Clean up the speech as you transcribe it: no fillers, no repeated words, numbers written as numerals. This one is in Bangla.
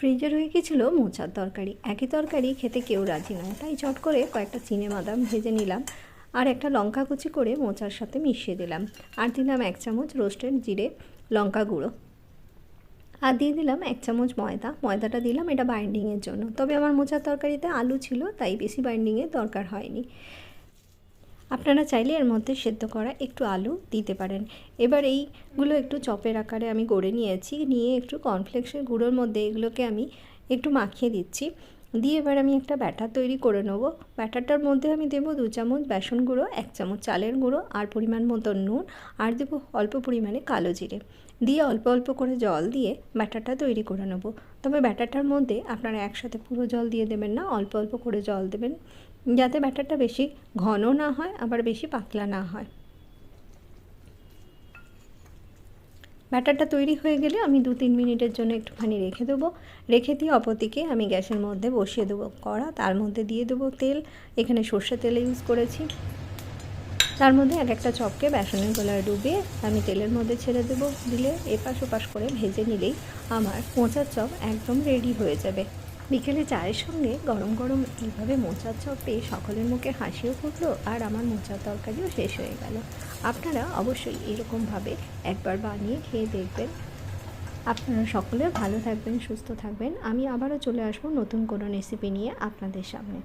ফ্রিজে রয়ে গেছিল মোচার তরকারি। একই তরকারি খেতে কেউ রাজি নয়, তাই চট করে কয়েকটা চিনেবাদাম ভেজে নিলাম আর একটা লঙ্কা কুচি করে মোচার সাথে মিশিয়ে দিলাম। আর দিলাম 1 চামচ রোস্টেড জিরে লঙ্কা গুঁড়ো। আর দিয়ে দিলাম 1 চামচ ময়দাটা দিলাম এটা বাইন্ডিংয়ের জন্য। তবে আমার মোচার তরকারিতে আলু ছিল, তাই বেশি বাইন্ডিংয়ের দরকার হয়নি। আপনারা চাইলে এর মধ্যে সেদ্ধ করা একটু আলু দিতে পারেন। এবার এইগুলো একটু চপের আকারে আমি গড়ে নিয়েছি, নিয়ে একটু কর্নফ্লেক্সের গুঁড়োর মধ্যে এগুলোকে আমি একটু মাখিয়ে দিচ্ছি। দিয়ে এবার আমি একটা ব্যাটার তৈরি করে নেব। ব্যাটারটার মধ্যে আমি দেবো 2 চামচ বেসন গুঁড়ো, 1 চামচ চালের গুঁড়ো আর পরিমাণ মতো নুন, আর দেবো অল্প পরিমাণে কালো জিরে। দিয়ে অল্প অল্প করে জল দিয়ে ব্যাটারটা তৈরি করে নেব। তবে ব্যাটারটার মধ্যে আপনারা একসাথে পুরো জল দিয়ে দেবেন না, অল্প অল্প করে জল দেবেন, যাতে ব্যাটারটা বেশি ঘন না হয় আবার বেশি পাতলা না হয়। ব্যাটারটা তৈরি হয়ে গেলে আমি 2-3 মিনিটের জন্য একটুখানি রেখে দেবো। রেখে দিয়ে অপরদিকে আমি গ্যাসের মধ্যে বসিয়ে দেবো কড়া, তার মধ্যে দিয়ে দেবো তেল। এখানে সর্ষে তেল ইউজ করেছি। তার মধ্যে একটা চপকে বেসনের গোলায় ডুবিয়ে আমি তেলের মধ্যে ছেড়ে দেবো। দিলে এপাশ ওপাশ করে ভেজে নিলেই আমার মোচার চপ একদম রেডি হয়ে যাবে। বিকেলে চায়ের সঙ্গে গরম গরম এইভাবে মোচার চপ পেয়ে সকলের মুখে হাসিও ফুটলো আর আমার মোচার তরকারিও শেষ হয়ে গেল। আপনারা অবশ্যই এরকমভাবে একবার বানিয়ে খেয়ে দেখবেন। আপনারা সকলে ভালো থাকবেন, সুস্থ থাকবেন। আমি আবারও চলে আসবো নতুন কোনো রেসিপি নিয়ে আপনাদের সামনে।